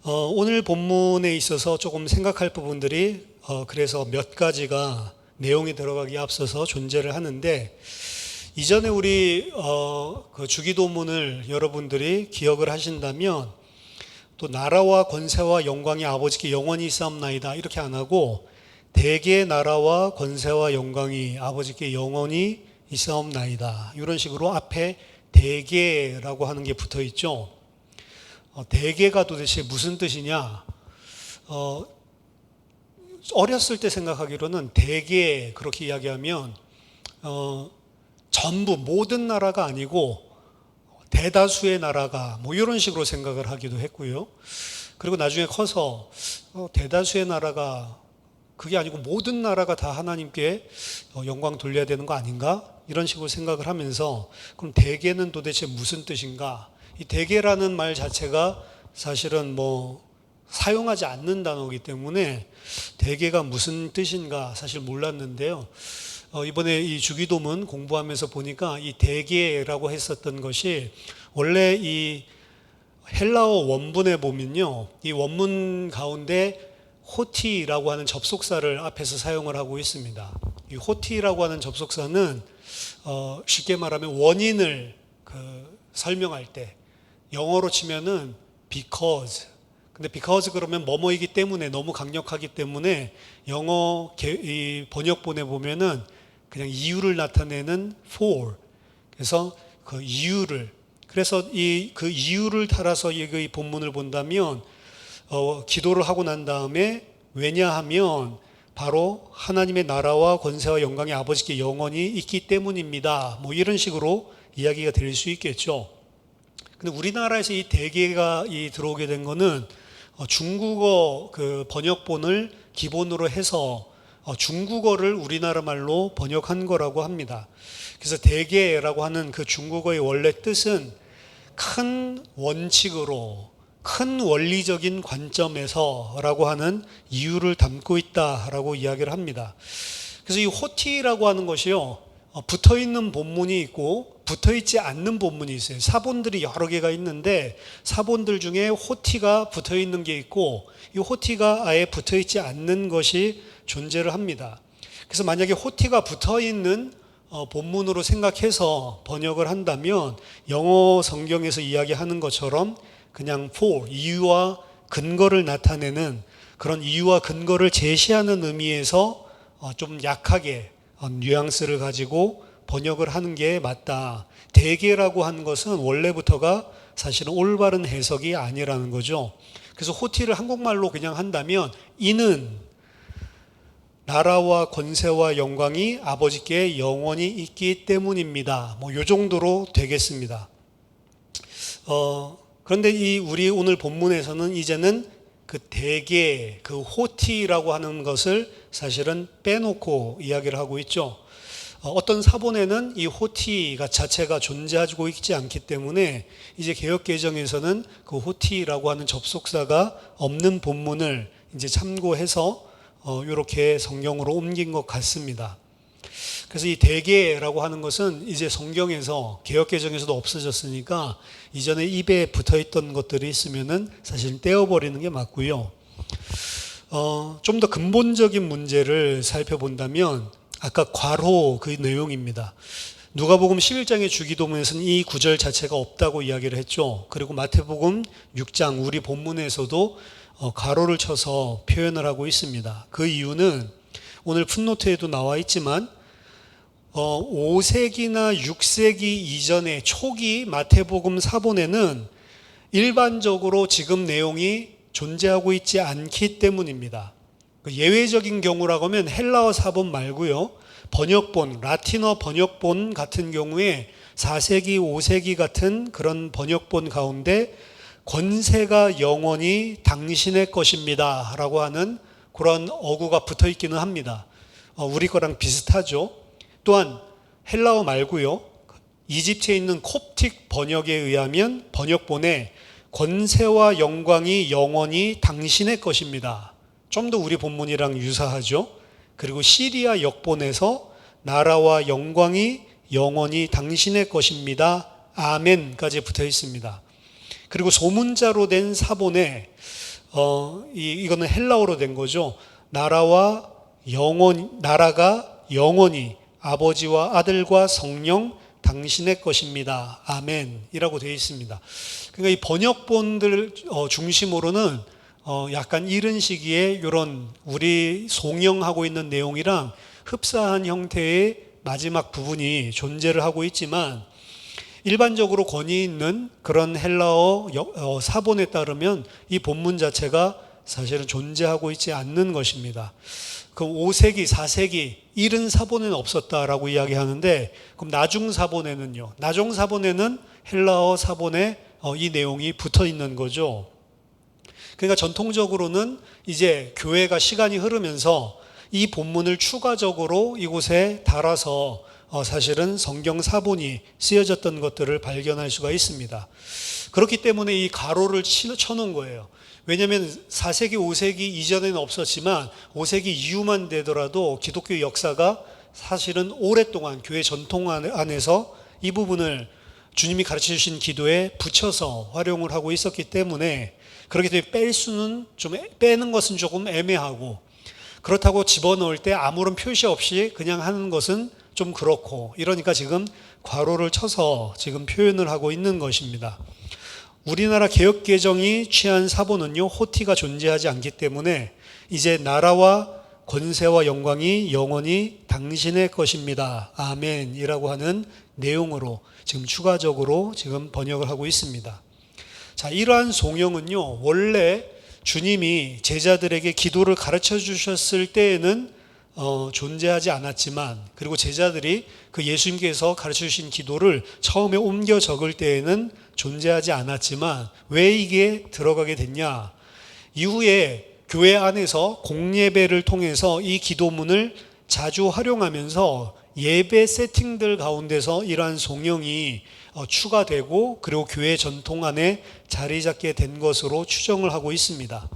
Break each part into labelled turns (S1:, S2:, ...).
S1: 오늘 본문에 있어서 조금 생각할 부분들이 그래서 몇 가지가 내용이 들어가기에 앞서서 존재를 하는데, 이전에 우리 그 주기도문을 여러분들이 기억을 하신다면, 또 나라와 권세와 영광이 아버지께 영원히 있사옵나이다 이렇게 안 하고 대개의 나라와 권세와 영광이 아버지께 영원히 있사옵나이다 이런 식으로 앞에 대개라고 하는 게 붙어 있죠. 대개가 도대체 무슨 뜻이냐? 어렸을 때 생각하기로는 대개 그렇게 이야기하면 전부 모든 나라가 아니고 대다수의 나라가 뭐 이런 식으로 생각을 하기도 했고요. 그리고 나중에 커서 대다수의 나라가 그게 아니고 모든 나라가 다 하나님께 영광 돌려야 되는 거 아닌가? 이런 식으로 생각을 하면서 그럼 대개는 도대체 무슨 뜻인가? 이 대개라는 말 자체가 사실은 사용하지 않는 단어이기 때문에 대개가 무슨 뜻인가 사실 몰랐는데요. 이번에 이 주기도문 공부하면서 보니까 이 대개라고 했었던 것이 원래 이 헬라어 원문에 보면요, 이 원문 가운데 호티라고 하는 접속사를 앞에서 사용을 하고 있습니다. 이 호티라고 하는 접속사는 쉽게 말하면 원인을 설명할 때 영어로 치면은 because. 근데 because 그러면 뭐뭐이기 때문에 너무 강력하기 때문에 영어 이 번역본에 보면은 그냥 이유를 나타내는 for. 그래서 그 이유를, 그래서 그 이유를 따라서 이 본문을 본다면 기도를 하고 난 다음에 왜냐하면 바로 하나님의 나라와 권세와 영광이 아버지께 영원히 있기 때문입니다. 이런 식으로 이야기가 될 수 있겠죠. 근데 우리나라에서 이 대개가 들어오게 된 거는 중국어 그 번역본을 기본으로 해서 중국어를 우리나라 말로 번역한 거라고 합니다. 그래서 대개라고 하는 그 중국어의 원래 뜻은 큰 원칙으로, 큰 원리적인 관점에서 라고 하는 이유를 담고 있다라고 이야기를 합니다. 그래서 이 호티라고 하는 것이요, 붙어 있는 본문이 있고 붙어 있지 않는 본문이 있어요. 사본들이 여러 개가 있는데 사본들 중에 호티가 붙어 있는 게 있고 이 호티가 아예 붙어 있지 않는 것이 존재를 합니다. 그래서 만약에 호티가 붙어 있는 본문으로 생각해서 번역을 한다면 영어 성경에서 이야기하는 것처럼 그냥 for, 이유와 근거를 나타내는 그런 이유와 근거를 제시하는 의미에서 좀 약하게 뉘앙스를 가지고 번역을 하는 게 맞다. 대개라고 하는 것은 원래부터가 사실은 올바른 해석이 아니라는 거죠. 그래서 호티를 한국말로 그냥 한다면 이는 나라와 권세와 영광이 아버지께 영원히 있기 때문입니다. 요 정도로 되겠습니다. 그런데 우리 오늘 본문에서는 이제는 그 대개, 그 호티라고 하는 것을 사실은 빼놓고 이야기를 하고 있죠. 어떤 사본에는 이 호티가 자체가 존재하고 있지 않기 때문에 이제 개역개정에서는 그 호티라고 하는 접속사가 없는 본문을 이제 참고해서 이렇게 성경으로 옮긴 것 같습니다. 그래서 이 대개라고 하는 것은 이제 성경에서 개역개정에서도 없어졌으니까 이전에 입에 붙어있던 것들이 있으면은 사실 떼어버리는 게 맞고요. 좀 더 근본적인 문제를 살펴본다면 아까 괄호 그 내용입니다. 누가복음 11장의 주기도문에서는 이 구절 자체가 없다고 이야기를 했죠. 그리고 마태복음 6장 우리 본문에서도 괄호를 쳐서 표현을 하고 있습니다. 그 이유는 오늘 풋노트에도 나와 있지만 5세기나 6세기 이전의 초기 마태복음 사본에는 일반적으로 지금 내용이 존재하고 있지 않기 때문입니다. 예외적인 경우라고 하면 헬라어 사본 말고요, 번역본, 라틴어 번역본 같은 경우에 4세기, 5세기 같은 그런 번역본 가운데 권세가 영원히 당신의 것입니다 라고 하는 그런 어구가 붙어 있기는 합니다. 우리 거랑 비슷하죠. 또한 헬라어 말고요, 이집트에 있는 콥틱 번역에 의하면 번역본에 권세와 영광이 영원히 당신의 것입니다. 좀 더 우리 본문이랑 유사하죠. 그리고 시리아 역본에서 나라와 영광이 영원히 당신의 것입니다. 아멘까지 붙어 있습니다. 그리고 소문자로 된 사본에 이거는 헬라어로 된 거죠. 나라가 영원히 아버지와 아들과 성령 당신의 것입니다. 아멘이라고 되어 있습니다. 그러니까 이 번역본들 중심으로는 약간 이른 시기에 이런 우리 송영하고 있는 내용이랑 흡사한 형태의 마지막 부분이 존재를 하고 있지만, 일반적으로 권위 있는 그런 헬라어 사본에 따르면 이 본문 자체가 사실은 존재하고 있지 않는 것입니다. 그럼 5세기, 4세기 이른 사본에는 없었다라고 이야기하는데, 그럼 나중 사본에는요? 나중 사본에는 헬라어 사본에 이 내용이 붙어 있는 거죠. 그러니까 전통적으로는 이제 교회가 시간이 흐르면서 이 본문을 추가적으로 이곳에 달아서 사실은 성경 사본이 쓰여졌던 것들을 발견할 수가 있습니다. 그렇기 때문에 이 가로를 쳐놓은 거예요. 왜냐하면 4세기, 5세기 이전에는 없었지만 5세기 이후만 되더라도 기독교 역사가 사실은 오랫동안 교회 전통 안에서 이 부분을 주님이 가르쳐 주신 기도에 붙여서 활용을 하고 있었기 때문에, 그렇기 때문에 빼는 것은 조금 애매하고, 그렇다고 집어넣을 때 아무런 표시 없이 그냥 하는 것은 좀 그렇고, 이러니까 지금 괄호를 쳐서 지금 표현을 하고 있는 것입니다. 우리나라 개혁개정이 취한 사본은요, 호티가 존재하지 않기 때문에 이제 나라와 권세와 영광이 영원히 당신의 것입니다. 아멘이라고 하는 내용으로 지금 추가적으로 지금 번역을 하고 있습니다. 자, 이러한 송영은요, 원래 주님이 제자들에게 기도를 가르쳐 주셨을 때에는 존재하지 않았지만, 그리고 제자들이 그 예수님께서 가르쳐 주신 기도를 처음에 옮겨 적을 때에는 존재하지 않았지만, 왜 이게 들어가게 됐냐? 이후에 교회 안에서 공예배를 통해서 이 기도문을 자주 활용하면서 예배 세팅들 가운데서 이러한 송영이 추가되고, 그리고 교회 전통 안에 자리 잡게 된 것으로 추정을 하고 있습니다.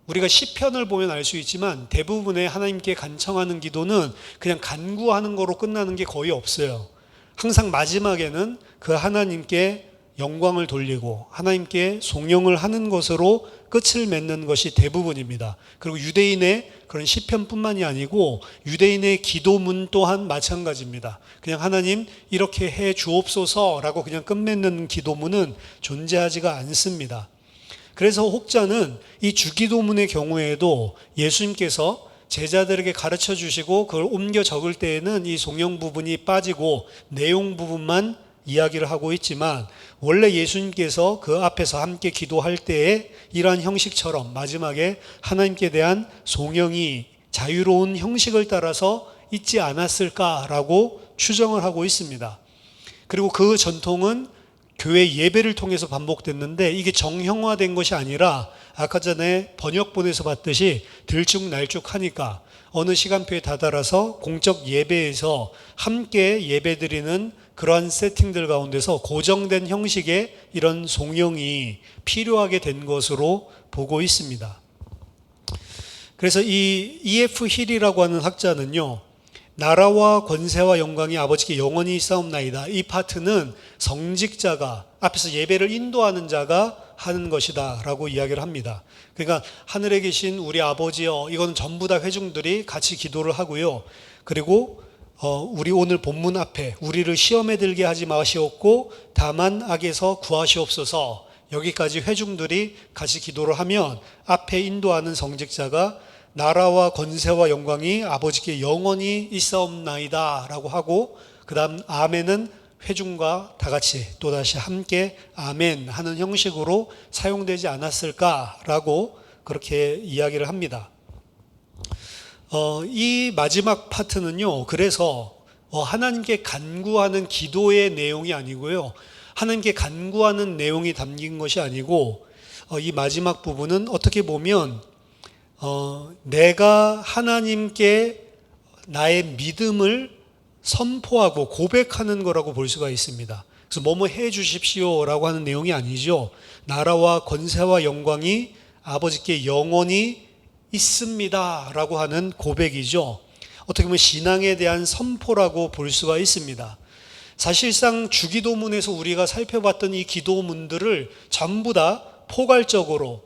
S1: 우리가 시편을 보면 알 수 있지만 대부분의 하나님께 간청하는 기도는 그냥 간구하는 거로 끝나는 게 거의 없어요. 항상 마지막에는 그 하나님께 영광을 돌리고 하나님께 송영을 하는 것으로 끝을 맺는 것이 대부분입니다. 그리고 유대인의 그런 시편뿐만이 아니고 유대인의 기도문 또한 마찬가지입니다. 그냥 하나님 이렇게 해 주옵소서라고 그냥 끝맺는 기도문은 존재하지가 않습니다. 그래서 혹자는 이 주기도문의 경우에도 예수님께서 제자들에게 가르쳐 주시고 그걸 옮겨 적을 때에는 이 송영 부분이 빠지고 내용 부분만 이야기를 하고 있지만, 원래 예수님께서 그 앞에서 함께 기도할 때에 이러한 형식처럼 마지막에 하나님께 대한 송영이 자유로운 형식을 따라서 있지 않았을까라고 추정을 하고 있습니다. 그리고 그 전통은 교회 예배를 통해서 반복됐는데, 이게 정형화된 것이 아니라 아까 전에 번역본에서 봤듯이 들쭉날쭉하니까 어느 시간표에 다다라서 공적 예배에서 함께 예배드리는 그러한 세팅들 가운데서 고정된 형식의 이런 송영이 필요하게 된 것으로 보고 있습니다. 그래서 이 E.F. 힐이라고 하는 학자는요, 나라와 권세와 영광이 아버지께 영원히 있사옵나이다, 이 파트는 성직자가, 앞에서 예배를 인도하는 자가 하는 것이다 라고 이야기를 합니다. 그러니까 하늘에 계신 우리 아버지여, 이건 전부 다 회중들이 같이 기도를 하고요. 그리고 우리 오늘 본문 앞에 우리를 시험에 들게 하지 마시옵고 다만 악에서 구하시옵소서, 여기까지 회중들이 같이 기도를 하면 앞에 인도하는 성직자가 나라와 권세와 영광이 아버지께 영원히 있사옵나이다 라고 하고, 그 다음 아멘은 회중과 다 같이 또다시 함께 아멘 하는 형식으로 사용되지 않았을까라고 그렇게 이야기를 합니다. 이 마지막 파트는요, 그래서 하나님께 간구하는 기도의 내용이 아니고요, 하나님께 간구하는 내용이 담긴 것이 아니고, 이 마지막 부분은 어떻게 보면 내가 하나님께 나의 믿음을 선포하고 고백하는 거라고 볼 수가 있습니다. 그래서 뭐뭐 해 주십시오 라고 하는 내용이 아니죠. 나라와 권세와 영광이 아버지께 영원히 있습니다 라고 하는 고백이죠. 어떻게 보면 신앙에 대한 선포라고 볼 수가 있습니다. 사실상 주기도문에서 우리가 살펴봤던 이 기도문들을 전부 다 포괄적으로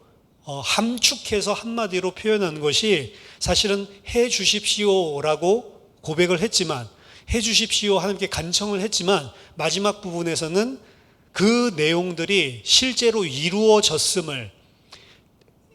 S1: 함축해서 한마디로 표현한 것이 사실은 해 주십시오라고 고백을 했지만, 해 주십시오 하나님께 간청을 했지만 마지막 부분에서는 그 내용들이 실제로 이루어졌음을,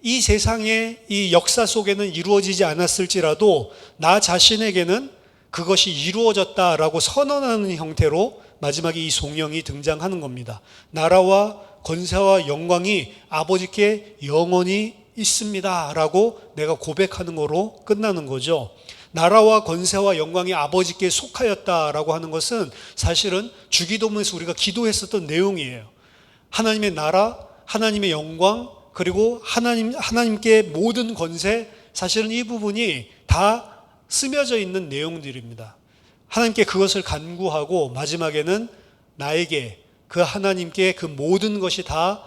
S1: 이 세상의 이 역사 속에는 이루어지지 않았을지라도 나 자신에게는 그것이 이루어졌다라고 선언하는 형태로 마지막에 이 송영이 등장하는 겁니다. 나라와 권세와 영광이 아버지께 영원히 있습니다 라고 내가 고백하는 거로 끝나는 거죠. 나라와 권세와 영광이 아버지께 속하였다라고 하는 것은 사실은 주기도문에서 우리가 기도했었던 내용이에요. 하나님의 나라, 하나님의 영광, 그리고 하나님께 모든 권세, 사실은 이 부분이 다 쓰며져 있는 내용들입니다. 하나님께 그것을 간구하고 마지막에는 나에게, 그 하나님께 그 모든 것이 다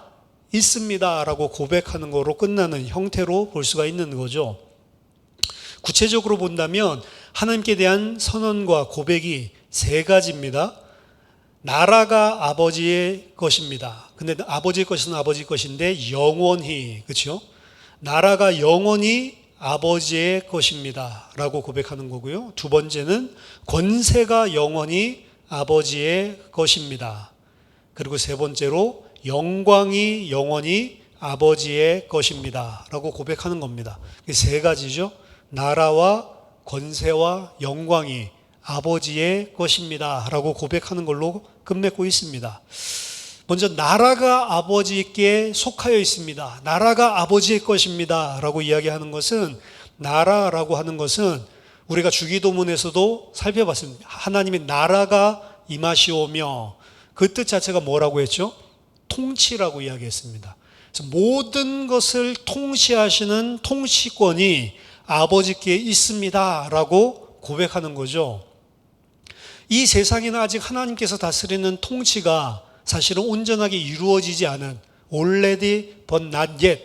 S1: 있습니다 라고 고백하는 거로 끝나는 형태로 볼 수가 있는 거죠. 구체적으로 본다면 하나님께 대한 선언과 고백이 세 가지입니다. 나라가 아버지의 것입니다. 근데 아버지의 것은 아버지 것인데 영원히, 그렇죠? 나라가 영원히 아버지의 것입니다 라고 고백하는 거고요. 두 번째는 권세가 영원히 아버지의 것입니다. 그리고 세 번째로 영광이 영원히 아버지의 것입니다 라고 고백하는 겁니다. 세 가지죠. 나라와 권세와 영광이 아버지의 것입니다 라고 고백하는 걸로 끝맺고 있습니다. 먼저 나라가 아버지께 속하여 있습니다. 나라가 아버지의 것입니다 라고 이야기하는 것은, 나라라고 하는 것은 우리가 주기도문에서도 살펴봤습니다. 하나님의 나라가 임하시오며, 그 뜻 자체가 뭐라고 했죠? 통치라고 이야기했습니다. 그래서 모든 것을 통치하시는 통치권이 아버지께 있습니다 라고 고백하는 거죠. 이 세상에는 아직 하나님께서 다스리는 통치가 사실은 온전하게 이루어지지 않은, already but not yet,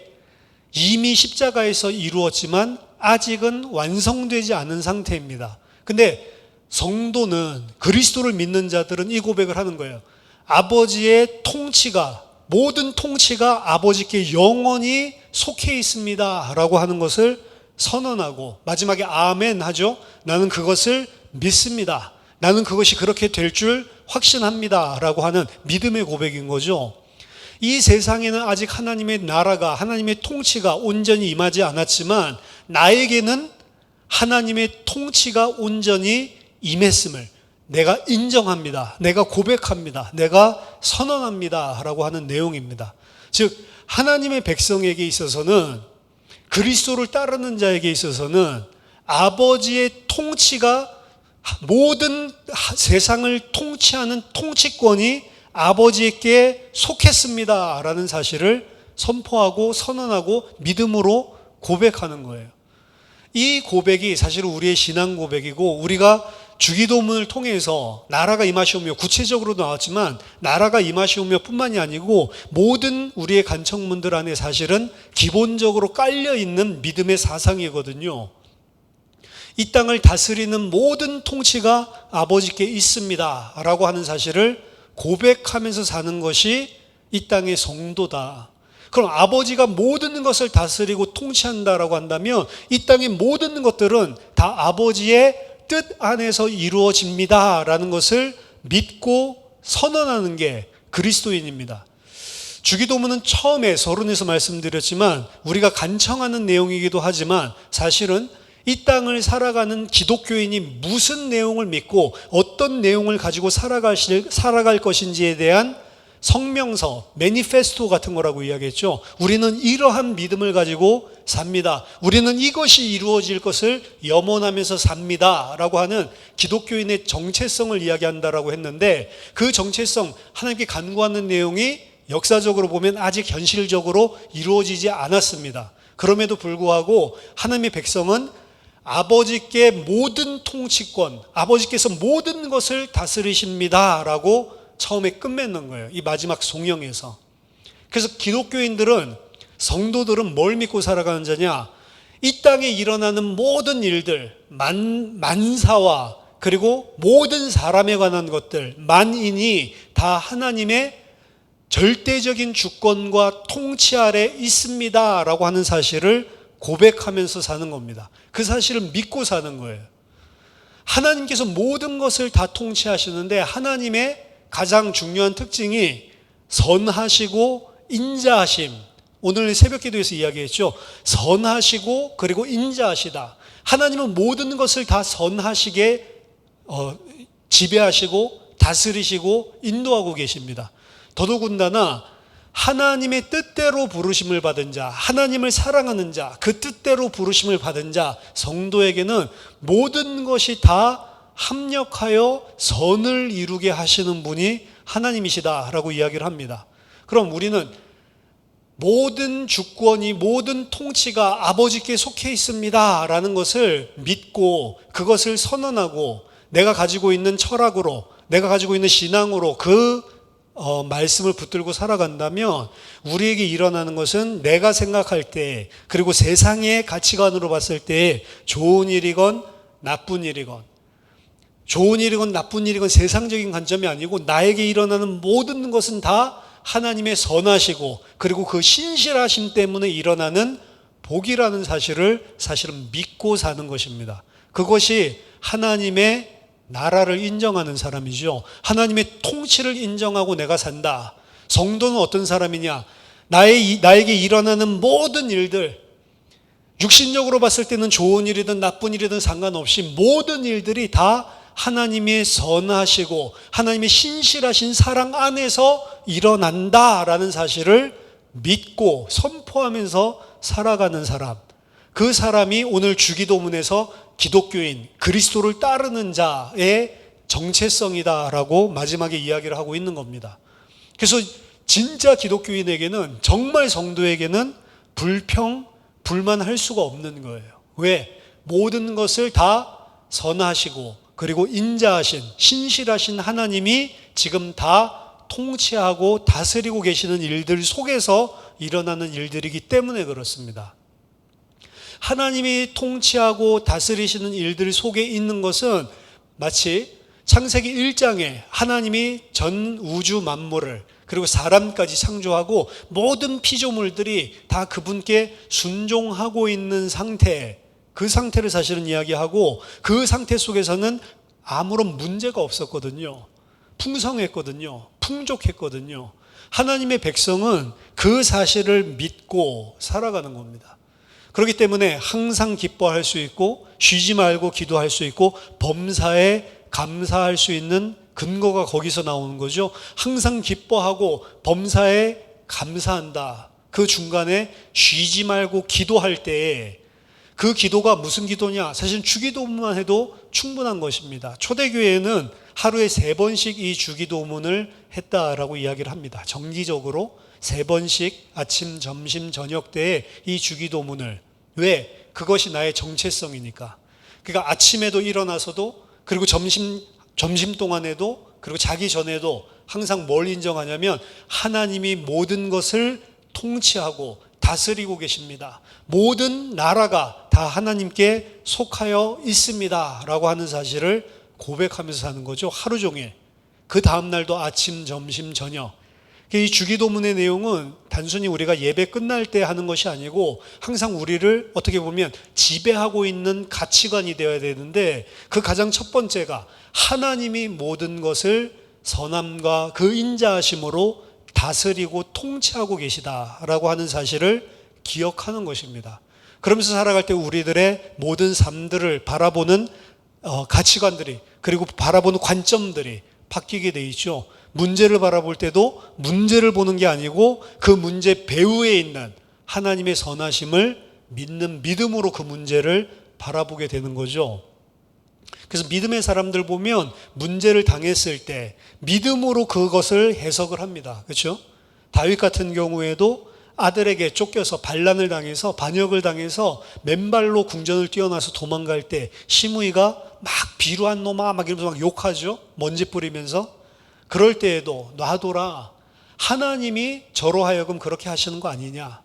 S1: 이미 십자가에서 이루었지만 아직은 완성되지 않은 상태입니다. 근데 성도는, 그리스도를 믿는 자들은 이 고백을 하는 거예요. 아버지의 통치가, 모든 통치가 아버지께 영원히 속해 있습니다 라고 하는 것을 선언하고 마지막에 아멘 하죠. 나는 그것을 믿습니다. 나는 그것이 그렇게 될 줄 확신합니다 라고 하는 믿음의 고백인 거죠. 이 세상에는 아직 하나님의 나라가, 하나님의 통치가 온전히 임하지 않았지만 나에게는 하나님의 통치가 온전히 임했음을 내가 인정합니다. 내가 고백합니다. 내가 선언합니다 라고 하는 내용입니다. 즉 하나님의 백성에게 있어서는, 그리스도를 따르는 자에게 있어서는 아버지의 통치가, 모든 세상을 통치하는 통치권이 아버지께 속했습니다 라는 사실을 선포하고 선언하고 믿음으로 고백하는 거예요. 이 고백이 사실 우리의 신앙 고백이고, 우리가 주기도문을 통해서 나라가 임하시오며, 구체적으로 나왔지만 나라가 임하시오며 뿐만이 아니고 모든 우리의 간청문들 안에 사실은 기본적으로 깔려있는 믿음의 사상이거든요. 이 땅을 다스리는 모든 통치가 아버지께 있습니다 라고 하는 사실을 고백하면서 사는 것이 이 땅의 성도다. 그럼 아버지가 모든 것을 다스리고 통치한다라고 한다면 이 땅의 모든 것들은 다 아버지의 뜻 안에서 이루어집니다 라는 것을 믿고 선언하는 게 그리스도인입니다. 주기도문은 처음에 서론에서 말씀드렸지만 우리가 간청하는 내용이기도 하지만 사실은 이 땅을 살아가는 기독교인이 무슨 내용을 믿고 어떤 내용을 가지고 살아갈 것인지에 대한 성명서, 매니페스토 같은 거라고 이야기했죠. 우리는 이러한 믿음을 가지고 삽니다. 우리는 이것이 이루어질 것을 염원하면서 삽니다 라고 하는 기독교인의 정체성을 이야기한다라고 했는데, 그 정체성, 하나님께 간구하는 내용이 역사적으로 보면 아직 현실적으로 이루어지지 않았습니다. 그럼에도 불구하고 하나님의 백성은 아버지께 모든 통치권, 아버지께서 모든 것을 다스리십니다 라고 처음에 끝맺는 거예요. 이 마지막 송영에서. 그래서 기독교인들은, 성도들은 뭘 믿고 살아가는 자냐? 이 땅에 일어나는 모든 일들, 만사와 그리고 모든 사람에 관한 것들, 만인이 다 하나님의 절대적인 주권과 통치 아래 있습니다 라고 하는 사실을 고백하면서 사는 겁니다. 그 사실을 믿고 사는 거예요. 하나님께서 모든 것을 다 통치하시는데 하나님의 가장 중요한 특징이 선하시고 인자하심. 오늘 새벽기도에서 이야기했죠. 선하시고 그리고 인자하시다. 하나님은 모든 것을 다 선하시게 지배하시고 다스리시고 인도하고 계십니다. 더더군다나 하나님의 뜻대로 부르심을 받은 자, 하나님을 사랑하는 자, 그 뜻대로 부르심을 받은 자, 성도에게는 모든 것이 다 합력하여 선을 이루게 하시는 분이 하나님이시다라고 이야기를 합니다. 그럼 우리는 모든 주권이, 모든 통치가 아버지께 속해 있습니다 라는 것을 믿고 그것을 선언하고 내가 가지고 있는 철학으로, 내가 가지고 있는 신앙으로 그 말씀을 붙들고 살아간다면 우리에게 일어나는 것은 내가 생각할 때, 그리고 세상의 가치관으로 봤을 때 좋은 일이건 나쁜 일이건, 좋은 일이건 나쁜 일이건 세상적인 관점이 아니고 나에게 일어나는 모든 것은 다 하나님의 선하시고 그리고 그 신실하심 때문에 일어나는 복이라는 사실을 사실은 믿고 사는 것입니다. 그것이 하나님의 나라를 인정하는 사람이죠. 하나님의 통치를 인정하고 내가 산다. 성도는 어떤 사람이냐? 나에게 일어나는 모든 일들, 육신적으로 봤을 때는 좋은 일이든 나쁜 일이든 상관없이 모든 일들이 다 하나님의 선하시고 하나님의 신실하신 사랑 안에서 일어난다라는 사실을 믿고 선포하면서 살아가는 사람, 그 사람이 오늘 주기도문에서 기독교인, 그리스도를 따르는 자의 정체성이다라고 마지막에 이야기를 하고 있는 겁니다. 그래서 진짜 기독교인에게는, 정말 성도에게는 불만할 수가 없는 거예요. 왜? 모든 것을 다 선하시고 그리고 인자하신, 신실하신 하나님이 지금 다 통치하고 다스리고 계시는 일들 속에서 일어나는 일들이기 때문에 그렇습니다. 하나님이 통치하고 다스리시는 일들 속에 있는 것은 마치 창세기 1장에 하나님이 전 우주 만물을 그리고 사람까지 창조하고 모든 피조물들이 다 그분께 순종하고 있는 상태, 그 상태를 사실은 이야기하고 그 상태 속에서는 아무런 문제가 없었거든요. 풍성했거든요. 풍족했거든요. 하나님의 백성은 그 사실을 믿고 살아가는 겁니다. 그렇기 때문에 항상 기뻐할 수 있고 쉬지 말고 기도할 수 있고 범사에 감사할 수 있는 근거가 거기서 나오는 거죠. 항상 기뻐하고 범사에 감사한다. 그 중간에 쉬지 말고 기도할 때에 그 기도가 무슨 기도냐? 사실 주기도문만 해도 충분한 것입니다. 초대교회는 하루에 3번씩 이 주기도문을 했다라고 이야기를 합니다. 정기적으로 3번씩 아침, 점심, 저녁 때에 이 주기도문을. 왜? 그것이 나의 정체성이니까. 그러니까 아침에도 일어나서도, 그리고 점심 동안에도, 그리고 자기 전에도 항상 뭘 인정하냐면 하나님이 모든 것을 통치하고 다스리고 계십니다. 모든 나라가 다 하나님께 속하여 있습니다 라고 하는 사실을 고백하면서 사는 거죠. 하루 종일. 그 다음날도 아침, 점심, 저녁. 이 주기도문의 내용은 단순히 우리가 예배 끝날 때 하는 것이 아니고 항상 우리를 어떻게 보면 지배하고 있는 가치관이 되어야 되는데, 그 가장 첫 번째가 하나님이 모든 것을 선함과 그 인자하심으로 다스리고 통치하고 계시다라고 하는 사실을 기억하는 것입니다. 그러면서 살아갈 때 우리들의 모든 삶들을 바라보는 가치관들이, 그리고 바라보는 관점들이 바뀌게 돼 있죠. 문제를 바라볼 때도 문제를 보는 게 아니고 그 문제 배후에 있는 하나님의 선하심을 믿는 믿음으로 그 문제를 바라보게 되는 거죠. 그래서 믿음의 사람들 보면 문제를 당했을 때 믿음으로 그것을 해석을 합니다. 그렇죠? 다윗 같은 경우에도 아들에게 쫓겨서 반란을 당해서, 반역을 당해서 맨발로 궁전을 뛰어나서 도망갈 때 시므이가 막 비루한 놈아 막 이러면서 막 욕하죠. 먼지 뿌리면서. 그럴 때에도 놔둬라. 하나님이 저로 하여금 그렇게 하시는 거 아니냐.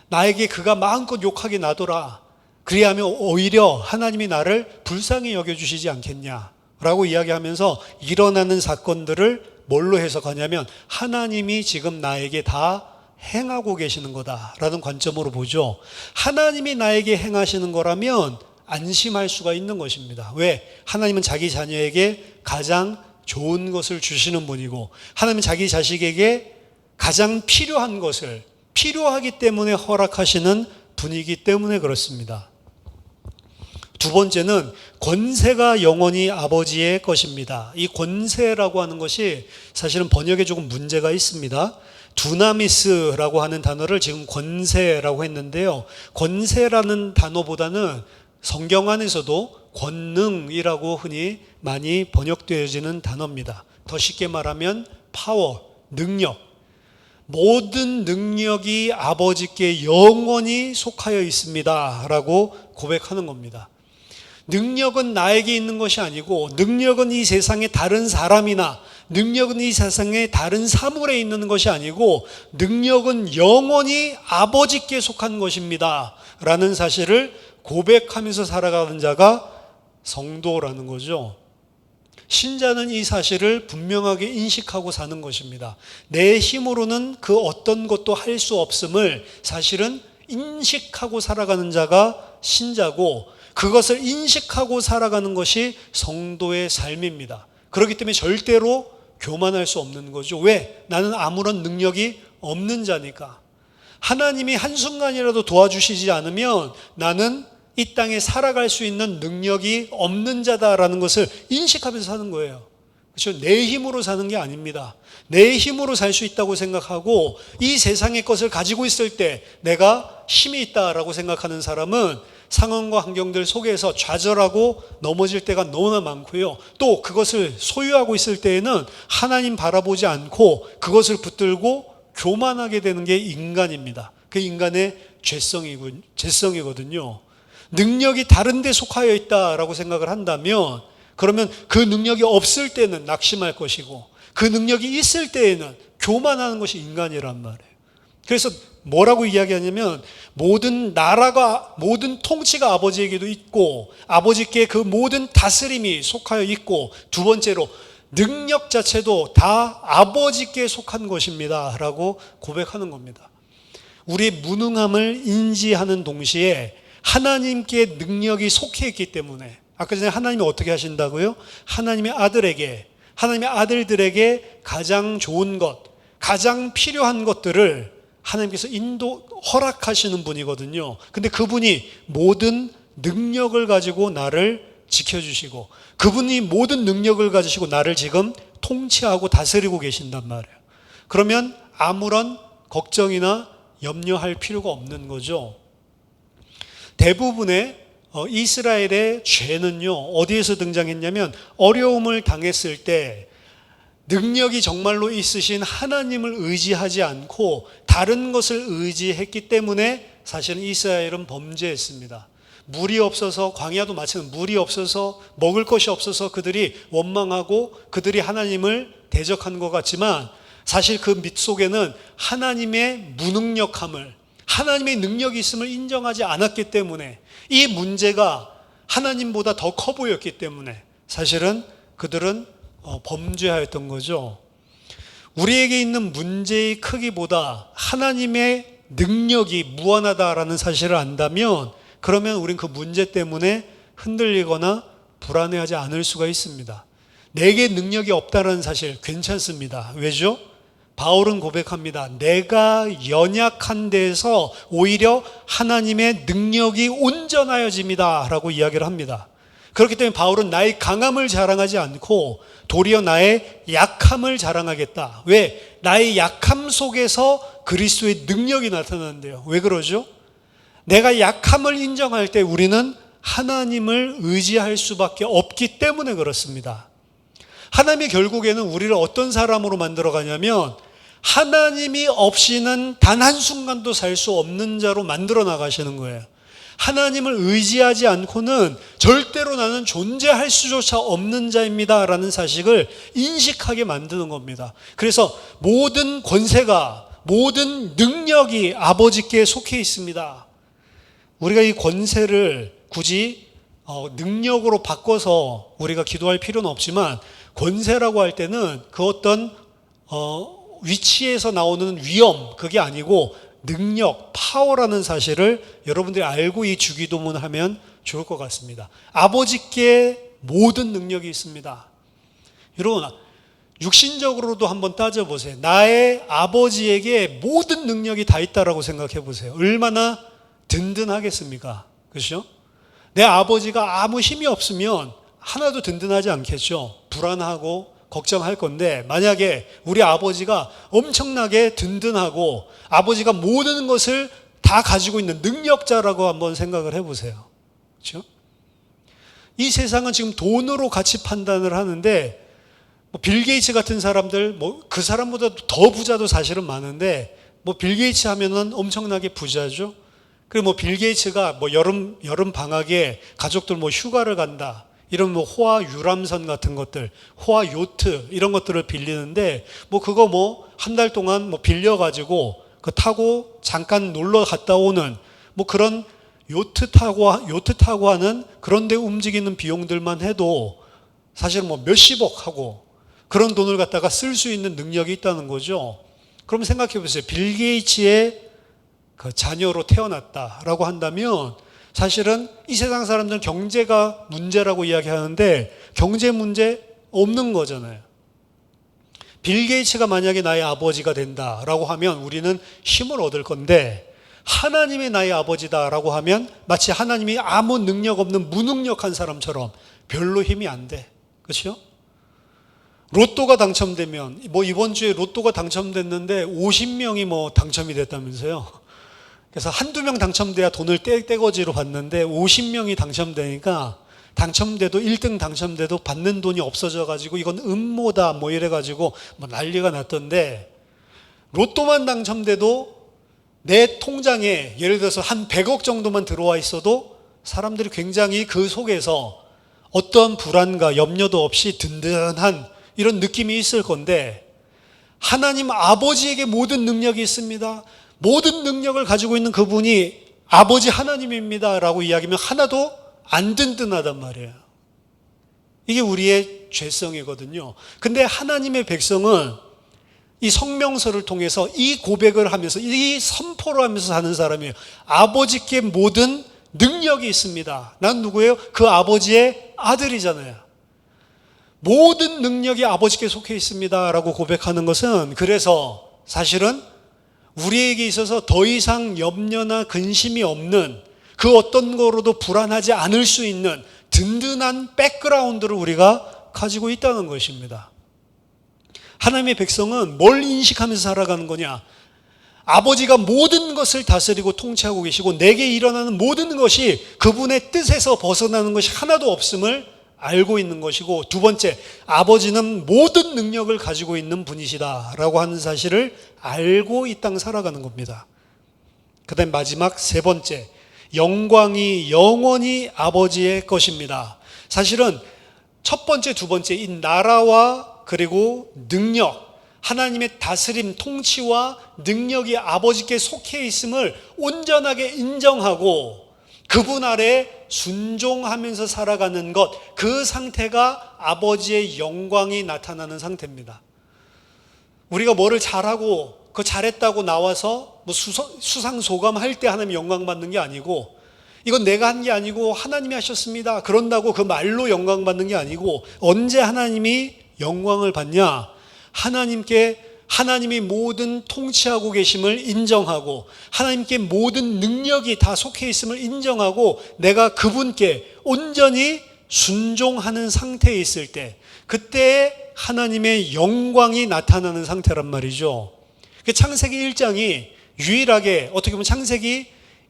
S1: 나에게 그가 마음껏 욕하게 놔둬라. 그리하면 오히려 하나님이 나를 불쌍히 여겨주시지 않겠냐 라고 이야기하면서 일어나는 사건들을 뭘로 해석하냐면 하나님이 지금 나에게 다 행하고 계시는 거다라는 관점으로 보죠. 하나님이 나에게 행하시는 거라면 안심할 수가 있는 것입니다. 왜? 하나님은 자기 자녀에게 가장 좋은 것을 주시는 분이고 하나님은 자기 자식에게 가장 필요한 것을 필요하기 때문에 허락하시는 분이기 때문에 그렇습니다. 두 번째는 권세가 영원히 아버지의 것입니다. 이 권세라고 하는 것이 사실은 번역에 조금 문제가 있습니다. 두나미스라고 하는 단어를 지금 권세라고 했는데요. 권세라는 단어보다는 성경 안에서도 권능이라고 흔히 많이 번역되어지는 단어입니다. 더 쉽게 말하면 파워, 능력. 모든 능력이 아버지께 영원히 속하여 있습니다 라고 고백하는 겁니다. 능력은 나에게 있는 것이 아니고 능력은 이 세상의 다른 사람이나 능력은 이 세상의 다른 사물에 있는 것이 아니고 능력은 영원히 아버지께 속한 것입니다 라는 사실을 고백하면서 살아가는 자가 성도라는 거죠. 신자는 이 사실을 분명하게 인식하고 사는 것입니다. 내 힘으로는 그 어떤 것도 할 수 없음을 사실은 인식하고 살아가는 자가 신자고 그것을 인식하고 살아가는 것이 성도의 삶입니다. 그렇기 때문에 절대로 교만할 수 없는 거죠. 왜? 나는 아무런 능력이 없는 자니까. 하나님이 한순간이라도 도와주시지 않으면 나는 이 땅에 살아갈 수 있는 능력이 없는 자다라는 것을 인식하면서 사는 거예요. 그렇죠? 내 힘으로 사는 게 아닙니다. 내 힘으로 살 수 있다고 생각하고 이 세상의 것을 가지고 있을 때 내가 힘이 있다라고 생각하는 사람은 상황과 환경들 속에서 좌절하고 넘어질 때가 너무나 많고요. 또 그것을 소유하고 있을 때에는 하나님 바라보지 않고 그것을 붙들고 교만하게 되는 게 인간입니다. 그 인간의 죄성이거든요. 능력이 다른 데 속하여 있다라고 생각을 한다면 그러면 그 능력이 없을 때는 낙심할 것이고 그 능력이 있을 때에는 교만하는 것이 인간이란 말이에요. 그래서 뭐라고 이야기하냐면 모든 나라가 모든 통치가 아버지에게도 있고 아버지께 그 모든 다스림이 속하여 있고 두 번째로 능력 자체도 다 아버지께 속한 것입니다 라고 고백하는 겁니다. 우리의 무능함을 인지하는 동시에 하나님께 능력이 속해 있기 때문에 아까 전에 하나님이 어떻게 하신다고요? 하나님의 아들들에게 가장 좋은 것, 가장 필요한 것들을 하나님께서 허락하시는 분이거든요. 근데 그분이 모든 능력을 가지고 나를 지켜주시고 그분이 모든 능력을 가지시고 나를 지금 통치하고 다스리고 계신단 말이에요. 그러면 아무런 걱정이나 염려할 필요가 없는 거죠. 대부분의 이스라엘의 죄는요, 어디에서 등장했냐면 어려움을 당했을 때 능력이 정말로 있으신 하나님을 의지하지 않고 다른 것을 의지했기 때문에 사실은 이스라엘은 범죄했습니다. 물이 없어서, 광야도 마찬가지로 물이 없어서, 먹을 것이 없어서 그들이 원망하고 그들이 하나님을 대적한 것 같지만 사실 그 밑 속에는 하나님의 무능력함을, 하나님의 능력이 있음을 인정하지 않았기 때문에 이 문제가 하나님보다 더 커 보였기 때문에 사실은 그들은 범죄하였던 거죠. 우리에게 있는 문제의 크기보다 하나님의 능력이 무한하다라는 사실을 안다면 그러면 우린 그 문제 때문에 흔들리거나 불안해하지 않을 수가 있습니다. 내게 능력이 없다는 사실 괜찮습니다. 왜죠? 바울은 고백합니다. 내가 연약한 데에서 오히려 하나님의 능력이 온전하여집니다 라고 이야기를 합니다. 그렇기 때문에 바울은 나의 강함을 자랑하지 않고 도리어 나의 약함을 자랑하겠다. 왜? 나의 약함 속에서 그리스도의 능력이 나타나는데요. 왜 그러죠? 내가 약함을 인정할 때 우리는 하나님을 의지할 수밖에 없기 때문에 그렇습니다. 하나님이 결국에는 우리를 어떤 사람으로 만들어 가냐면 하나님이 없이는 단 한순간도 살 수 없는 자로 만들어 나가시는 거예요. 하나님을 의지하지 않고는 절대로 나는 존재할 수조차 없는 자입니다 라는 사실을 인식하게 만드는 겁니다. 그래서 모든 권세가, 모든 능력이 아버지께 속해 있습니다. 우리가 이 권세를 굳이 능력으로 바꿔서 우리가 기도할 필요는 없지만 권세라고 할 때는 그 어떤 위치에서 나오는 위엄, 그게 아니고 능력, 파워라는 사실을 여러분들이 알고 이 주기도문을 하면 좋을 것 같습니다. 아버지께 모든 능력이 있습니다. 여러분, 육신적으로도 한번 따져보세요. 나의 아버지에게 모든 능력이 다 있다라고 생각해 보세요. 얼마나 든든하겠습니까? 그렇죠? 내 아버지가 아무 힘이 없으면 하나도 든든하지 않겠죠. 불안하고 걱정할 건데, 만약에 우리 아버지가 엄청나게 든든하고 아버지가 모든 것을 다 가지고 있는 능력자라고 한번 생각을 해보세요. 그렇죠? 이 세상은 지금 돈으로 가치 판단을 하는데, 빌 게이츠 같은 사람들, 그 사람보다 더 부자도 사실은 많은데, 빌 게이츠 하면은 엄청나게 부자죠. 그리고 빌 게이츠가 여름 방학에 가족들 휴가를 간다, 이런 호화 유람선 같은 것들, 호화 요트 이런 것들을 빌리는데, 그거 한 달 동안 빌려가지고 타고 잠깐 놀러 갔다 오는 그런 요트 타고 하는 그런 데 움직이는 비용들만 해도 사실 몇십억 하고 그런 돈을 갖다가 쓸 수 있는 능력이 있다는 거죠. 그럼 생각해 보세요. 빌 게이츠의 그 자녀로 태어났다라고 한다면 사실은 이 세상 사람들은 경제가 문제라고 이야기하는데 경제 문제 없는 거잖아요. 빌 게이츠가 만약에 나의 아버지가 된다라고 하면 우리는 힘을 얻을 건데, 하나님이 나의 아버지다라고 하면 마치 하나님이 아무 능력 없는 무능력한 사람처럼 별로 힘이 안 돼. 그렇죠? 로또가 당첨되면, 이번 주에 로또가 당첨됐는데 50명이 당첨이 됐다면서요. 그래서 한두 명 당첨돼야 돈을 떼거지로 받는데 50명이 당첨되니까, 당첨돼도 1등 당첨돼도 받는 돈이 없어져가지고 이건 음모다 이래가지고 난리가 났던데, 로또만 당첨돼도 내 통장에 예를 들어서 한 100억 정도만 들어와 있어도 사람들이 굉장히 그 속에서 어떤 불안과 염려도 없이 든든한 이런 느낌이 있을 건데, 하나님 아버지에게 모든 능력이 있습니다, 모든 능력을 가지고 있는 그분이 아버지 하나님입니다 라고 이야기하면 하나도 안 든든하단 말이에요. 이게 우리의 죄성이거든요. 근데 하나님의 백성은 이 성명서를 통해서 이 고백을 하면서, 이 선포를 하면서 사는 사람이에요. 아버지께 모든 능력이 있습니다. 난 누구예요? 그 아버지의 아들이잖아요. 모든 능력이 아버지께 속해 있습니다 라고 고백하는 것은, 그래서 사실은 우리에게 있어서 더 이상 염려나 근심이 없는, 그 어떤 거로도 불안하지 않을 수 있는 든든한 백그라운드를 우리가 가지고 있다는 것입니다. 하나님의 백성은 뭘 인식하면서 살아가는 거냐? 아버지가 모든 것을 다스리고 통치하고 계시고 내게 일어나는 모든 것이 그분의 뜻에서 벗어나는 것이 하나도 없음을 알고 있는 것이고, 두 번째, 아버지는 모든 능력을 가지고 있는 분이시다라고 하는 사실을 알고 이 땅 살아가는 겁니다. 그 다음 마지막 세 번째, 영광이 영원히 아버지의 것입니다. 사실은 첫 번째, 두 번째 이 나라와 그리고 능력, 하나님의 다스림, 통치와 능력이 아버지께 속해 있음을 온전하게 인정하고 그분 아래 순종하면서 살아가는 것, 그 상태가 아버지의 영광이 나타나는 상태입니다. 우리가 뭐를 잘하고 그 잘했다고 나와서 수상소감할 때 하나님 영광 받는 게 아니고, 이건 내가 한 게 아니고 하나님이 하셨습니다 그런다고 그 말로 영광 받는 게 아니고, 언제 하나님이 영광을 받냐? 하나님이 모든 통치하고 계심을 인정하고 하나님께 모든 능력이 다 속해 있음을 인정하고 내가 그분께 온전히 순종하는 상태에 있을 때, 그때 하나님의 영광이 나타나는 상태란 말이죠. 창세기 1장이 유일하게, 어떻게 보면 창세기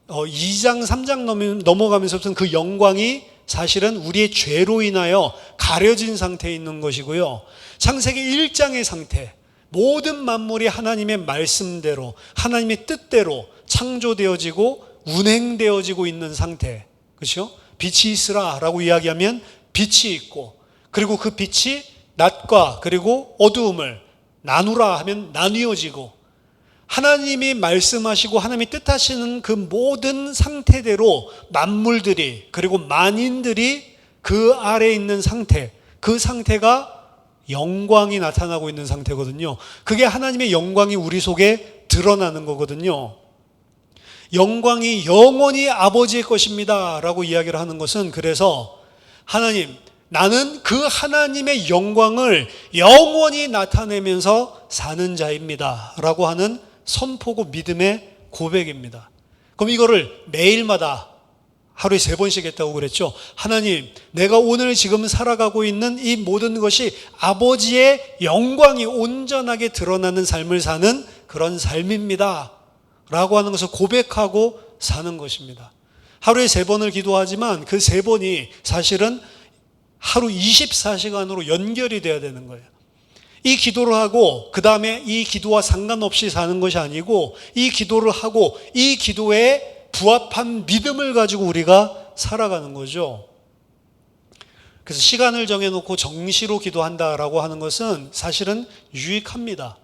S1: 2장 3장 넘어가면서부터는 그 영광이 사실은 우리의 죄로 인하여 가려진 상태에 있는 것이고요, 창세기 1장의 상태, 모든 만물이 하나님의 말씀대로 하나님의 뜻대로 창조되어지고 운행되어지고 있는 상태, 그렇죠? 빛이 있으라라고 이야기하면 빛이 있고, 그리고 그 빛이 낮과 그리고 어두움을 나누라 하면 나뉘어지고, 하나님이 말씀하시고 하나님이 뜻하시는 그 모든 상태대로 만물들이 그리고 만인들이 그 아래에 있는 상태, 그 상태가 영광이 나타나고 있는 상태거든요. 그게 하나님의 영광이 우리 속에 드러나는 거거든요. 영광이 영원히 아버지의 것입니다 라고 이야기를 하는 것은, 그래서 하나님, 나는 그 하나님의 영광을 영원히 나타내면서 사는 자입니다 라고 하는 선포고 믿음의 고백입니다. 그럼 이거를 매일마다 하루에 3번씩 했다고 그랬죠. 하나님, 내가 오늘 지금 살아가고 있는 이 모든 것이 아버지의 영광이 온전하게 드러나는 삶을 사는 그런 삶입니다 라고 하는 것을 고백하고 사는 것입니다. 하루에 3번을 기도하지만 그 3번이 사실은 하루 24시간으로 연결이 돼야 되는 거예요. 이 기도를 하고 그 다음에 이 기도와 상관없이 사는 것이 아니고, 이 기도를 하고 이 기도에 부합한 믿음을 가지고 우리가 살아가는 거죠. 그래서 시간을 정해놓고 정시로 기도한다라고 하는 것은 사실은 유익합니다.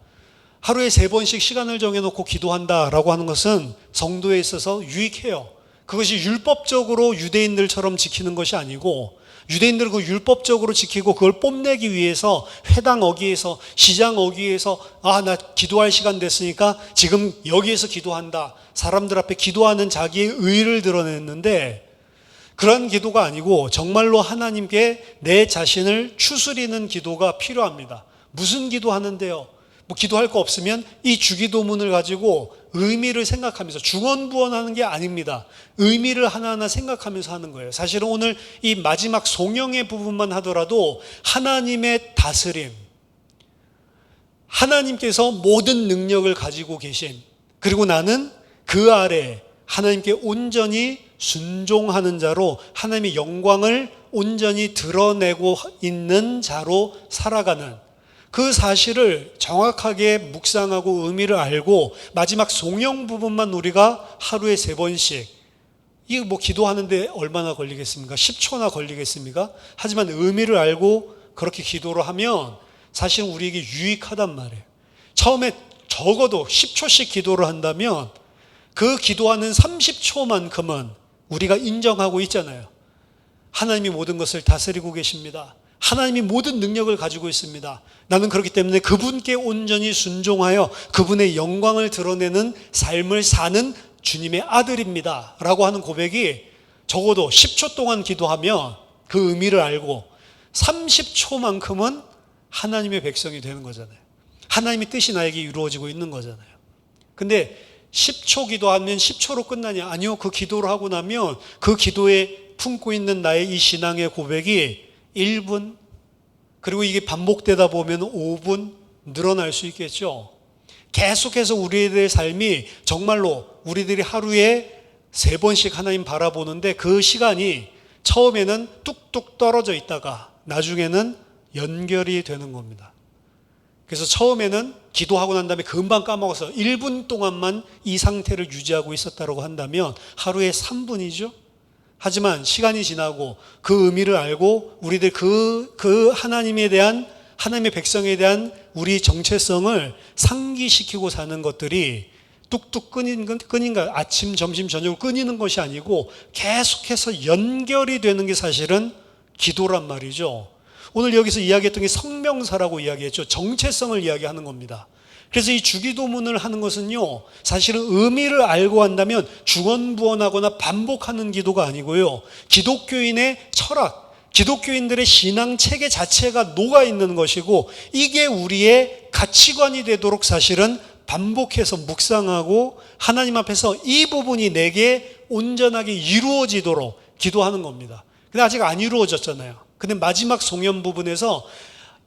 S1: 하루에 3번씩 시간을 정해놓고 기도한다라고 하는 것은 성도에 있어서 유익해요. 그것이 율법적으로 유대인들처럼 지키는 것이 아니고, 유대인들은 그 율법적으로 지키고 그걸 뽐내기 위해서 회당 어귀에서, 시장 어귀에서 나 기도할 시간 됐으니까 지금 여기에서 기도한다, 사람들 앞에 기도하는 자기의 의의를 드러냈는데, 그런 기도가 아니고 정말로 하나님께 내 자신을 추스리는 기도가 필요합니다. 무슨 기도하는데요? 기도할 거 없으면 이 주기도문을 가지고 의미를 생각하면서, 중언부언하는 게 아닙니다. 의미를 하나하나 생각하면서 하는 거예요. 사실은 오늘 이 마지막 송영의 부분만 하더라도 하나님의 다스림, 하나님께서 모든 능력을 가지고 계신, 그리고 나는 그 아래 하나님께 온전히 순종하는 자로 하나님의 영광을 온전히 드러내고 있는 자로 살아가는 그 사실을 정확하게 묵상하고 의미를 알고, 마지막 송영 부분만 우리가 하루에 3번씩, 이거 기도하는데 얼마나 걸리겠습니까? 10초나 걸리겠습니까? 하지만 의미를 알고 그렇게 기도를 하면 사실 우리에게 유익하단 말이에요. 처음에 적어도 10초씩 기도를 한다면 그 기도하는 30초만큼은 우리가 인정하고 있잖아요. 하나님이 모든 것을 다스리고 계십니다. 하나님이 모든 능력을 가지고 있습니다. 나는 그렇기 때문에 그분께 온전히 순종하여 그분의 영광을 드러내는 삶을 사는 주님의 아들입니다 라고 하는 고백이 적어도 10초 동안 기도하면 그 의미를 알고 30초만큼은 하나님의 백성이 되는 거잖아요. 하나님의 뜻이 나에게 이루어지고 있는 거잖아요. 근데 10초 기도하면 10초로 끝나냐? 아니요. 그 기도를 하고 나면 그 기도에 품고 있는 나의 이 신앙의 고백이 1분, 그리고 이게 반복되다 보면 5분 늘어날 수 있겠죠. 계속해서 우리들의 삶이 정말로 우리들이 하루에 3번씩 하나님 바라보는데, 그 시간이 처음에는 뚝뚝 떨어져 있다가 나중에는 연결이 되는 겁니다. 그래서 처음에는 기도하고 난 다음에 금방 까먹어서 1분 동안만 이 상태를 유지하고 있었다고 한다면 하루에 3분이죠. 하지만 시간이 지나고 그 의미를 알고 우리들 그 하나님에 대한, 하나님의 백성에 대한 우리 정체성을 상기시키고 사는 것들이 뚝뚝 끊인 거, 아침, 점심, 저녁으로 끊이는 것이 아니고 계속해서 연결이 되는 게 사실은 기도란 말이죠. 오늘 여기서 이야기했던 게 성명사라고 이야기했죠. 정체성을 이야기하는 겁니다. 그래서 이 주기도문을 하는 것은요, 사실은 의미를 알고 한다면 중언부언하거나 반복하는 기도가 아니고요, 기독교인의 철학, 기독교인들의 신앙 체계 자체가 녹아있는 것이고, 이게 우리의 가치관이 되도록 사실은 반복해서 묵상하고 하나님 앞에서 이 부분이 내게 온전하게 이루어지도록 기도하는 겁니다. 근데 아직 안 이루어졌잖아요. 근데 마지막 송연 부분에서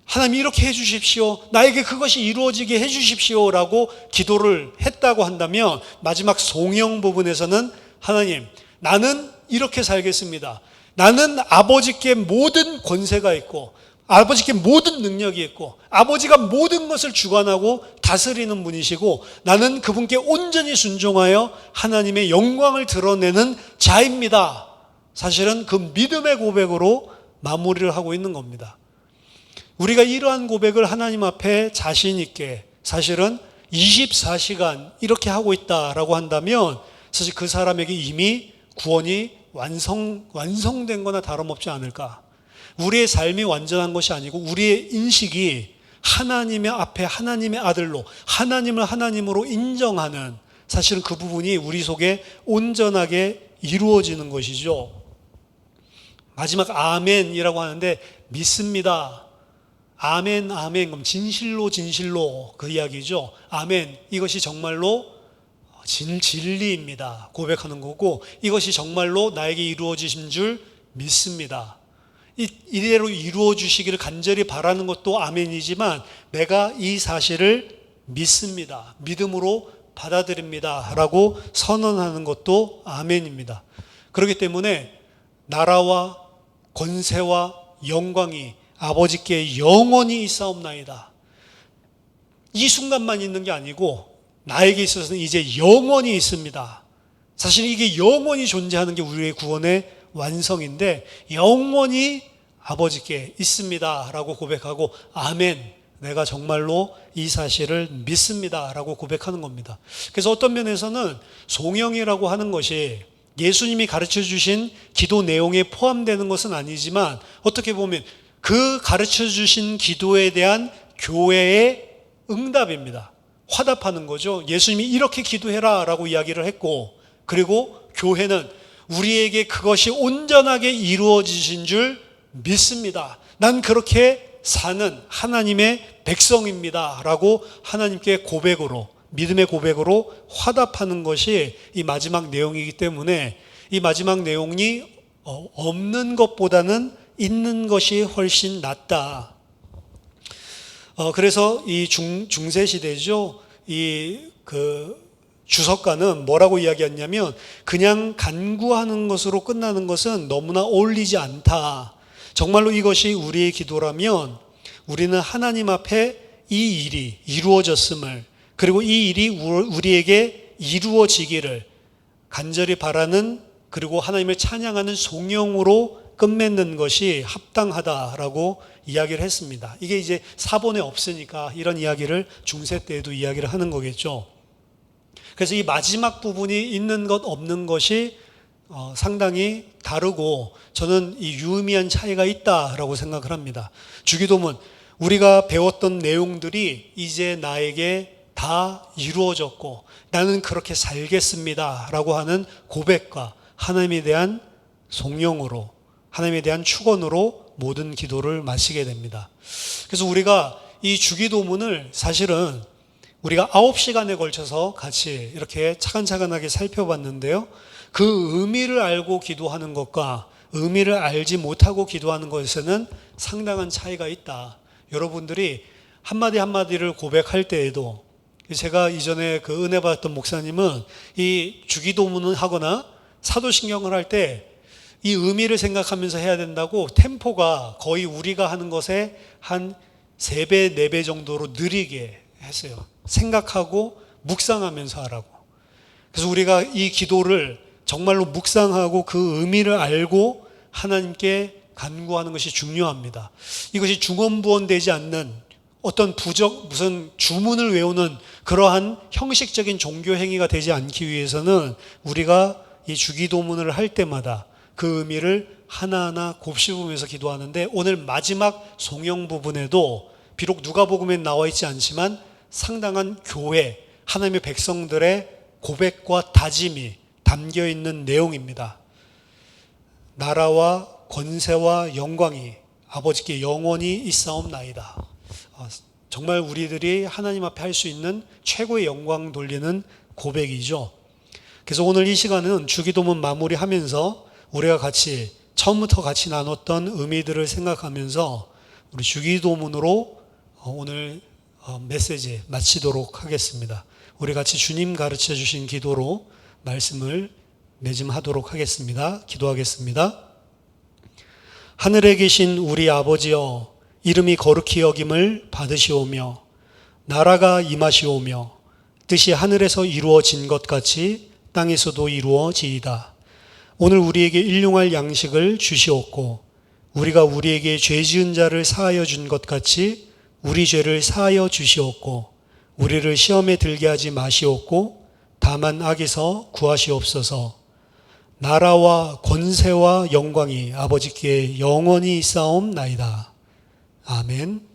S1: 하나님 이렇게 해주십시오, 나에게 그것이 이루어지게 해주십시오 라고 기도를 했다고 한다면, 마지막 송영 부분에서는 하나님, 나는 이렇게 살겠습니다. 나는 아버지께 모든 권세가 있고 아버지께 모든 능력이 있고 아버지가 모든 것을 주관하고 다스리는 분이시고 나는 그분께 온전히 순종하여 하나님의 영광을 드러내는 자입니다. 사실은 그 믿음의 고백으로 마무리를 하고 있는 겁니다. 우리가 이러한 고백을 하나님 앞에 자신 있게 사실은 24시간 이렇게 하고 있다라고 한다면 사실 그 사람에게 이미 구원이 완성된 거나 다름없지 않을까. 우리의 삶이 완전한 것이 아니고 우리의 인식이 하나님의 앞에 하나님의 아들로 하나님을 하나님으로 인정하는 사실은 그 부분이 우리 속에 온전하게 이루어지는 것이죠. 마지막 아멘이라고 하는데 믿습니다. 아멘, 아멘. 그럼 진실로, 진실로 그 이야기죠. 아멘. 이것이 정말로 진리입니다. 고백하는 거고 이것이 정말로 나에게 이루어지신 줄 믿습니다. 이대로 이루어 주시기를 간절히 바라는 것도 아멘이지만 내가 이 사실을 믿습니다. 믿음으로 받아들입니다. 라고 선언하는 것도 아멘입니다. 그렇기 때문에 나라와 권세와 영광이 아버지께 영원히 있사옵나이다. 이 순간만 있는 게 아니고 나에게 있어서는 이제 영원히 있습니다. 사실 이게 영원히 존재하는 게 우리의 구원의 완성인데 영원히 아버지께 있습니다 라고 고백하고 아멘, 내가 정말로 이 사실을 믿습니다 라고 고백하는 겁니다. 그래서 어떤 면에서는 송영이라고 하는 것이 예수님이 가르쳐 주신 기도 내용에 포함되는 것은 아니지만 어떻게 보면 그 가르쳐 주신 기도에 대한 교회의 응답입니다. 화답하는 거죠. 예수님이 이렇게 기도해라 라고 이야기를 했고 그리고 교회는 우리에게 그것이 온전하게 이루어지신 줄 믿습니다. 난 그렇게 사는 하나님의 백성입니다 라고 하나님께 고백으로 믿음의 고백으로 화답하는 것이 이 마지막 내용이기 때문에 이 마지막 내용이 없는 것보다는 있는 것이 훨씬 낫다. 그래서 이 중세 시대죠. 주석가는 뭐라고 이야기했냐면 그냥 간구하는 것으로 끝나는 것은 너무나 어울리지 않다. 정말로 이것이 우리의 기도라면 우리는 하나님 앞에 이 일이 이루어졌음을 그리고 이 일이 우리에게 이루어지기를 간절히 바라는 그리고 하나님을 찬양하는 송영으로 끝맺는 것이 합당하다라고 이야기를 했습니다. 이게 이제 사본에 없으니까 이런 이야기를 중세 때에도 이야기를 하는 거겠죠. 그래서 이 마지막 부분이 있는 것 없는 것이 상당히 다르고 저는 이 유의미한 차이가 있다라고 생각을 합니다. 주기도문 우리가 배웠던 내용들이 이제 나에게 다 이루어졌고 나는 그렇게 살겠습니다 라고 하는 고백과 하나님에 대한 송영으로 하나님에 대한 축원으로 모든 기도를 마치게 됩니다. 그래서 우리가 이 주기도문을 사실은 우리가 9시간에 걸쳐서 같이 이렇게 차근차근하게 살펴봤는데요. 그 의미를 알고 기도하는 것과 의미를 알지 못하고 기도하는 것에는 상당한 차이가 있다. 여러분들이 한마디 한마디를 고백할 때에도 제가 이전에 그 은혜 받았던 목사님은 이 주기도문을 하거나 사도신경을 할 때 이 의미를 생각하면서 해야 된다고 템포가 거의 우리가 하는 것에 한 3배, 4배 정도로 느리게 했어요. 생각하고 묵상하면서 하라고. 그래서 우리가 이 기도를 정말로 묵상하고 그 의미를 알고 하나님께 간구하는 것이 중요합니다. 이것이 중언부언되지 않는 어떤 무슨 주문을 외우는 그러한 형식적인 종교 행위가 되지 않기 위해서는 우리가 이 주기도문을 할 때마다 그 의미를 하나하나 곱씹으면서 기도하는데 오늘 마지막 송영 부분에도 비록 누가복음에 나와 있지 않지만 상당한 교회, 하나님의 백성들의 고백과 다짐이 담겨 있는 내용입니다. 나라와 권세와 영광이 아버지께 영원히 있사옵나이다. 정말 우리들이 하나님 앞에 할 수 있는 최고의 영광 돌리는 고백이죠. 그래서 오늘 이 시간은 주기도문 마무리하면서 우리가 같이 처음부터 같이 나눴던 의미들을 생각하면서 우리 주기도문으로 오늘 메시지 마치도록 하겠습니다. 우리 같이 주님 가르쳐 주신 기도로 말씀을 매짐하도록 하겠습니다. 기도하겠습니다. 하늘에 계신 우리 아버지여, 이름이 거룩히 여김을 받으시오며 나라가 임하시오며 뜻이 하늘에서 이루어진 것 같이 땅에서도 이루어지이다. 오늘 우리에게 일용할 양식을 주시옵고 우리가 우리에게 죄 지은 자를 사하여 준 것 같이 우리 죄를 사하여 주시옵고 우리를 시험에 들게 하지 마시옵고 다만 악에서 구하시옵소서. 나라와 권세와 영광이 아버지께 영원히 있사옵나이다. 아멘.